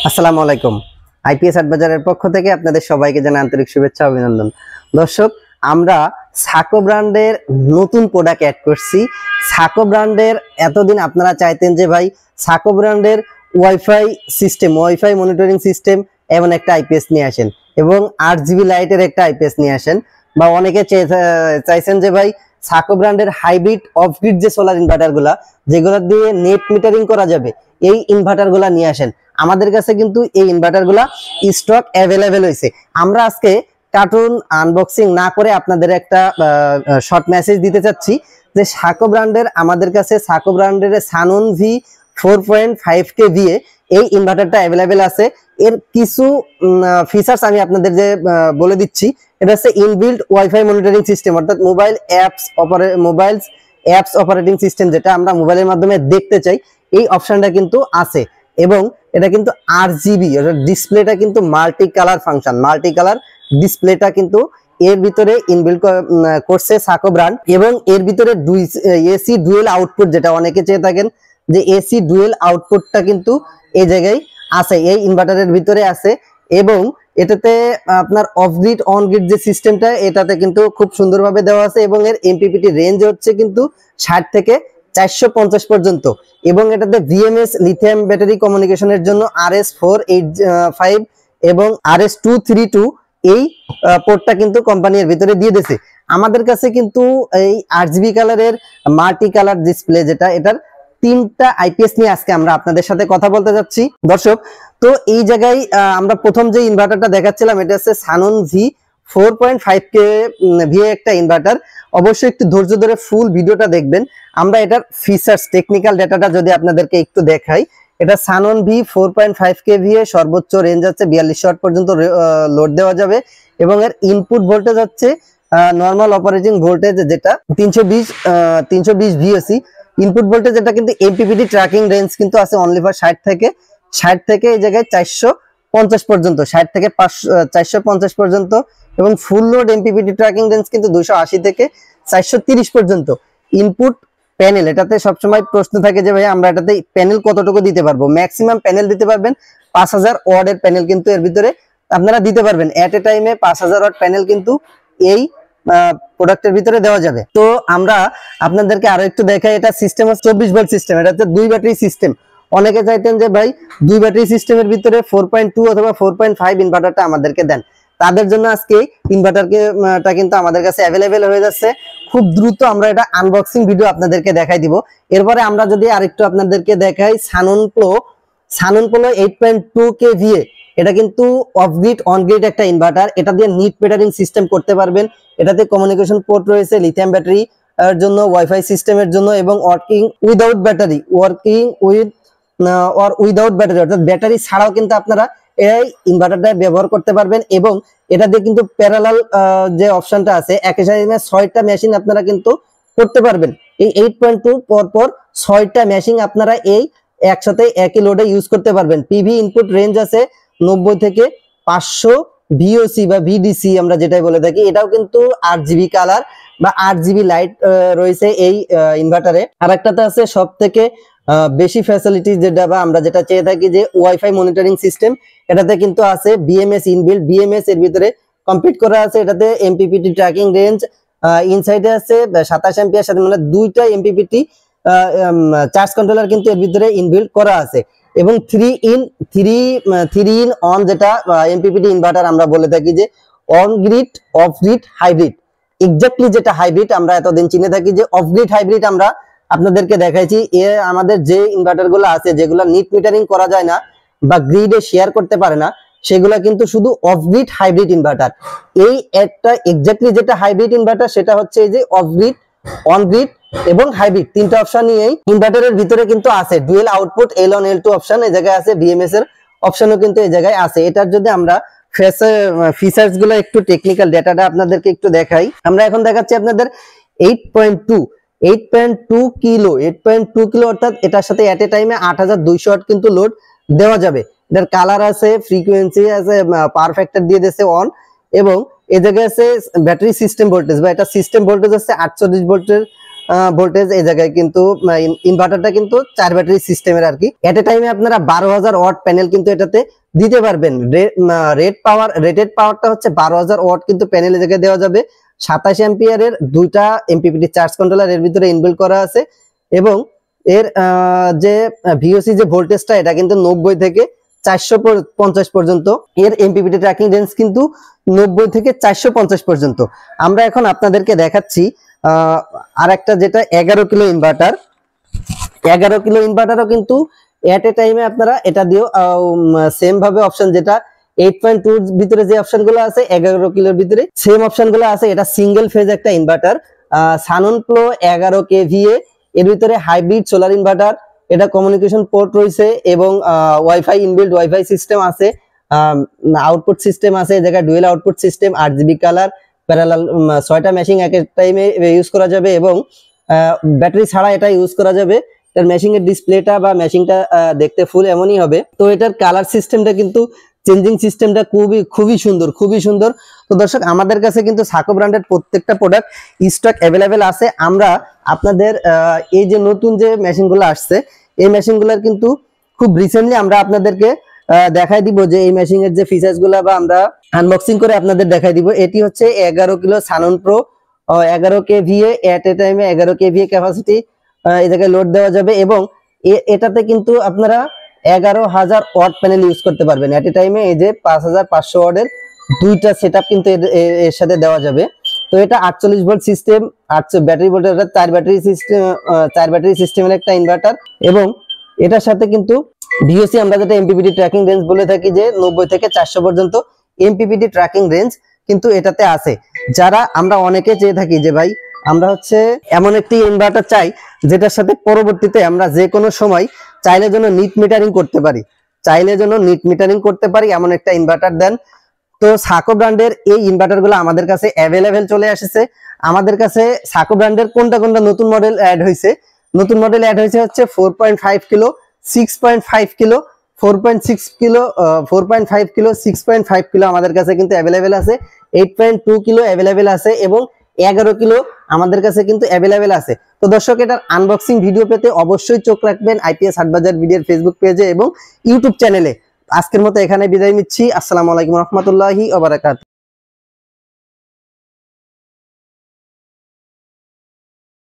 আসসালামু আলাইকুম। আইপিএস অ্যাডভাইজারের পক্ষ থেকে আপনাদের সবাইকে জানাই আন্তরিক শুভেচ্ছা অভিনন্দন। দর্শক, আমরা সাকো ব্র্যান্ডের নতুন প্রোডাক্ট অ্যাড করছি। সাকো ব্র্যান্ডের এতদিন আপনারা চাইতেন যে ভাই সাকো ব্র্যান্ডের ওয়াইফাই মনিটরিং সিস্টেম এমন একটা আইপিএস নিয়ে আসেন এবং 8GB লাইটের একটা আইপিএস নিয়ে আসেন, বা অনেকে চাইছেন যে ভাই সাকো ব্র্যান্ডের হাইব্রিড অফ গ্রিড যে সোলার ইনভার্টারগুলা যেগুলো দিয়ে নেট মিটারিং করা যাবে এই ইনভার্টারগুলা নিয়ে আসেন। আমাদের কাছে কিন্তু এই ইনভার্টারগুলা স্টক অ্যাভেলেবেল হয়েছে। আমরা আজকে কার্টুন আনবক্সিং না করে আপনাদের একটা শর্ট মেসেজ দিতে চাচ্ছি যে সাকো ব্র্যান্ডের আমাদের কাছে সাকো ব্র্যান্ডের সানন ভি 4.5K VA এই ইনভার্টারটা অ্যাভেলেবেল আছে। এর কিছু ফিচার্স আমি আপনাদের যে বলে দিচ্ছি। এটা হচ্ছে ইনবিল্ট ওয়াইফাই মনিটরিং সিস্টেম, অর্থাৎ মোবাইল অ্যাপস অপারেটিং সিস্টেম, যেটা আমরা মোবাইলের মাধ্যমে দেখতে চাই এই অপশনটা কিন্তু আছে। এবং এটা কিন্তু RGB, ডিসপ্লেটা কিন্তু multi colour function, multi colour ডিসপ্লেটা কিন্তু এর ভিতরে ইনবিল্ট করছে সাকো ব্র্যান্ড। এবং এর ভিতরে এসি ডুয়েল আউটপুট, যেটা অনেকে চেয়ে থাকেন যে এসি ডুয়েল আউটপুটটা কিন্তু এই জায়গায় আছে, এই ইনভার্টারের ভিতরে আছে। এবং এটাতে আপনার অফ গ্রিড অন গ্রিড যে সিস্টেমটা এটাতে কিন্তু খুব সুন্দরভাবে দেওয়া আছে। এবং এর এমপিপিটি রেঞ্জ হচ্ছে কিন্তু 60 থেকে 450 পর্যন্ত। এবং এটাতে ভিএমএস লিথিয়াম ব্যাটারি কমিউনিকেশনের জন্য RS485 এবং RS232 এই পোর্টটা কিন্তু কোম্পানির ভিতরে দিয়ে দিয়েছে। আমাদের কাছে কিন্তু এই RGB কালারের মাল্টি কালার ডিসপ্লে, যেটা এটার 3টা আইপিএস নিয়ে আজকে আমরা আপনাদের সাথে কথা বলতে যাচ্ছি। দর্শক, তো এই জায়গায় আমরা প্রথম যে ইনভার্টারটা দেখাচ্ছিলাম এটা হচ্ছে সানন ভি 4.5K VA একটা ইনভার্টার। অবশ্যই একটু ধৈর্য ধরে ফুল ভিডিওটা দেখবেন। আমরা এটার ফিচার্স টেকনিক্যাল ডাটাটা যদি আপনাদেরকে একটু দেখাই, এটা সানন ভি 4.5K VA, সর্বোচ্চ রেঞ্জ আছে 42 ওয়াট পর্যন্ত লোড দেওয়া যাবে। এবং এর ইনপুট ভোল্টেজ হচ্ছে নর্মাল অপারেটিং ভোল্টেজ, যেটা 320 VOC ইনপুট ভোল্টেজ। এটা কিন্তু এমপিপিটি ট্র্যাকিং রেঞ্জ কিন্তু আছে অনলি ফর 60 থেকে এই জায়গায় 450 পর্যন্ত, 60 থেকে 450 পর্যন্ত। এবং full load MPPT tracking range কিন্তু 280 থেকে 430 পর্যন্ত। ইনপুট প্যানেল, এটাতে সবসময় প্রশ্ন থাকে যে ভাই আমরা এটাতে প্যানেল কতটুকু দিতে পারবো। ম্যাক্সিমাম প্যানেল দিতে পারবেন 5000 ওয়াটের প্যানেল কিন্তু এর ভিতরে আপনারা দিতে পারবেন। এট এ টাইমে 5000 ওয়াট প্যানেল কিন্তু এই প্রোডাক্টের ভিতরে দেওয়া যাবে। তো আমরা আপনাদেরকে আরো একটু দেখাই। এটা সিস্টেম হচ্ছে 24 ভোল্ট সিস্টেম, এটা হচ্ছে 2 ব্যাটারি সিস্টেম। অনেকে চাইতেন যে ভাই 2 ব্যাটারি সিস্টেমের ভিতরে 4.2 অথবা 4.5 ইনভার্টারটা আমাদেরকে দেন, তাদের জন্য আজকে ইনভার্টারটা কিন্তু আমাদের কাছে অ্যাভেলেবেল হয়ে যাচ্ছে। খুব দ্রুত আমরা এটা আনবক্সিং ভিডিও আপনাদেরকে দেখাই দিব। এরপরে আমরা যদি আরেকটু আপনাদেরকে দেখাই সানন প্লো 8.2K VA, এটা কিন্তু অফ গ্রিড অন গ্রিড একটা ইনভার্টার। এটা দিয়ে নিট মিটারিং সিস্টেম করতে পারবেন। এটাতে কমিউনিকেশন পোর্ট রয়েছে লিথিয়াম ব্যাটারি এর জন্য, ওয়াইফাই সিস্টেমের জন্য, এবং উইদাউট ব্যাটারি অর্থাৎ ব্যাটারি ছাড়াও কিন্তু আপনারা এই ইনভার্টারটা ব্যবহার করতে পারবেন। এবং এটা দিয়ে কিন্তু প্যারালাল যে অপশনটা আছে, একই সাথে 6টা মেশিন আপনারা কিন্তু করতে পারবেন। এই 8.2 পর 6টা মেশিন আপনারা এই একসাথে একই লোডে ইউজ করতে পারবেন। পিভি ইনপুট রেঞ্জ আছে 90 থেকে 500 VOC বা VDC আমরা যেটাই বলে থাকি। এটাও কিন্তু RGB কালার বা RGB লাইট রয়েছে এই ইনভার্টারে। আর একটাতে আছে সব থেকে বেশি ফ্যাসিলিটি, যেটা বা আমরা যেটা চেয়ে থাকি যে ওয়াইফাই মনিটরিং সিস্টেম। এটাতে কিন্তু আছে BMS ইনবিল্ট, BMS এর ভিতরে কমপ্লিট করা আছে। এটাতে এমপিপিটি ট্র্যাকিং রেঞ্জ ইনসাইডে আছে 27 অ্যাম্পিয়ার, সাথে মানে 2টা এমপিপিটি চার্জ কন্ট্রোলার কিন্তু এর ভিতরে ইনবিল্ট করা আছে। এবং 3 in 1 যেটা এমপিপিটি ইনভার্টার আমরা বলে থাকি যে on grid of grid hybrid. Exactly যেটা হাইব্রিড আমরা এতদিন চিনে থাকি যে অফ গ্রিড হাইব্রিড আমরা আপনাদেরকে দেখাইছি। আমাদের যে ইনভার্টার গুলো আছে যেগুলো নিট মিটারিং করা যায় না বা গ্রিডে শেয়ার করতে পারে না, সেগুলা কিন্তু শুধু অফ গ্রিড হাইব্রিড ইনভার্টার। এই একটা এক্স্যাক্টলি যেটা হাইব্রিড ইনভার্টার সেটা হচ্ছে এই যে অফ গ্রিড, অন গ্রিড এবং হাইব্রিড 3টা অপশন নিয়েই ইনভার্টারের ভিতরে কিন্তু আছে। Dual output L1 L2 option এই জায়গায় আছে, BMS এর অপশনও কিন্তু এই জায়গায় আছে। এটার যদি আমরা ফিচার্স গুলো একটু টেকনিক্যাল ডাটাটা আপনাদেরকে একটু দেখাই, আমরা এখন দেখাচ্ছি আপনাদের 8.2 কিলো, অর্থাৎ এটার সাথে এট এ টাইমে 8200 ওয়াট কিন্তু লোড দেওয়া যাবে। এটার কালার আছে, ফ্রিকোয়েন্সি আছে, পাওয়ার ফ্যাক্টর দিয়ে দিয়েছে অন। এবং এই জায়গায় আছে ব্যাটারি সিস্টেম ভোল্টেজ, বা এটা সিস্টেম ভোল্টেজ আছে 48 ভোল্টের ভোল্টেজ এই জায়গায় কিন্তু ইনভার্টারটা কিন্তু 4 ব্যাটারি সিস্টেমের আর কি। এট এ টাইমে আপনারা 12000 ওয়াট প্যানেল কিন্তু এটাতে দিতে পারবেন। রেটেড পাওয়ারটা হচ্ছে 12000 ওয়াট কিন্তু প্যানেলে জায়গায় দেওয়া যাবে। 27 অ্যাম্পিয়ারের দুইটা এমপিপিটি চার্জ কন্ট্রোলার এর ভিতরে ইনবিল্ট করা আছে এবং এর যে ভিওসি যে ভোল্টেজটা এটা কিন্তু 90 থেকে 450 পর্যন্ত। এর এমপিপিটি ট্র্যাকিং রেঞ্জ কিন্তু 90 থেকে 450 পর্যন্ত। আমরা এখন আপনাদেরকে দেখাচ্ছি আরেকটা যেটা 11 কিলো ইনভার্টার। 11 কিলো ইনভার্টারও কিন্তু এট এ টাইমে আপনারা এটা দিয়েও সেম ভাবে অপশন যেটা 8.2 এর ভিতরে যে অপশনগুলো আছে 11 কিলোর ভিতরে সেম অপশনগুলো আছে। এটা সিঙ্গেল ফেজ একটা ইনভার্টার, সানন প্লো 11 কেভিএ, এর ভিতরে হাইব্রিড সোলার ইনভার্টার। এটা কমিউনিকেশন পোর্ট রয়েছে এবং ওয়াইফাই ইনবিল্ট ওয়াইফাই সিস্টেম আছে, আউটপুট সিস্টেম আছে, এই জায়গায় dual output system, RGB colour, parallel 6টা মেশিং এক এক টাইমে ইউজ করা যাবে এবং ব্যাটারি ছাড়া এটা ইউজ করা যাবে। এর মেশিং এর ডিসপ্লেটা বা মেশিংটা দেখতে ফুল এমনই হবে। তো এটার কালার সিস্টেমটা কিন্তু চেঞ্জিং সিস্টেমটা খুবই সুন্দর। তো দর্শক আমাদের কাছে কিন্তু সাকো ব্র্যান্ডের প্রত্যেকটা প্রোডাক্ট স্টক অ্যাভেলেবেল আছে। আমরা আপনাদের এই যে নতুন যে মেশিনগুলো আসছে এই মেশিনগুলোর কিন্তু খুব রিসেন্টলি আমরা আপনাদেরকে দেখাই দিব যে এই মেশিং এর যে ফিচার্স গুলা বা আমরা আনবক্সিং করে আপনাদের দেখাই দিব। এটি হচ্ছে 11 কিলো সানন প্রো 11 কেভিএ, এট এ টাইমে 11 কেভিএ ক্যাপাসিটি এই জায়গায় লোড দেওয়া যাবে এবং এটাতে কিন্তু আপনারা 11000 ওয়াট প্যানেল ইউজ করতে পারবেন এট এ টাইমে। এই যে 5500 ওয়াটের দুইটা সেটআপ কিন্তু এর সাথে দেওয়া যাবে। তো এটা 48 ভোল্ট সিস্টেম, 8 ব্যাটারি ভোল্টের 4 ব্যাটারি সিস্টেমের একটা ইনভার্টার এবং এটার সাথে কিন্তু ভিওসি আমরা যেটা এমপিপিটি ট্র্যাকিং রেঞ্জ বলে থাকি যে 90 থেকে 400 পর্যন্ত এমপিপিটি ট্র্যাকিং রেঞ্জ কিন্তু এটাতে আছে। যারা আমরা অনেকে চেয়ে থাকি যে ভাই আমরা হচ্ছে এমন একটি ইনভার্টার চাই যেটার সাথে পরবর্তীতে আমরা যে কোনো সময় চাইলে যেন নিট মিটারিং করতে পারি এমন একটা ইনভার্টার দেন। তো সাকো ব্র্যান্ডের এই ইনভার্টারগুলো আমাদের কাছে অ্যাভেলেবেল চলে এসেছে। আমাদের কাছে সাকো ব্র্যান্ডের কোনটা নতুন মডেল অ্যাড হয়েছে হচ্ছে 4.5 kilo, 6.5 kilo, 4.6 kilo, 4.5 kilo, 6.5 kilo আমাদের কাছে কিন্তু অ্যাভেলেবেল আছে। 8.2 কিলো অ্যাভেলেবেল আছে এবং 11 কিলো আমাদের কাছে কিন্তু অ্যাভেলেবেল আছে। তো দর্শক এটার আনবক্সিং ভিডিও পেতে অবশ্যই চোখ রাখবেন আইপিএস হাটবাজার ভিডিওর ফেসবুক পেজে এবং ইউটিউব চ্যানেলে। আজকের মতো এখানে বিদায় নিচ্ছি। আসসালামু আলাইকুম রহমতুল্লাহি ওয়া বারাকাতুহু।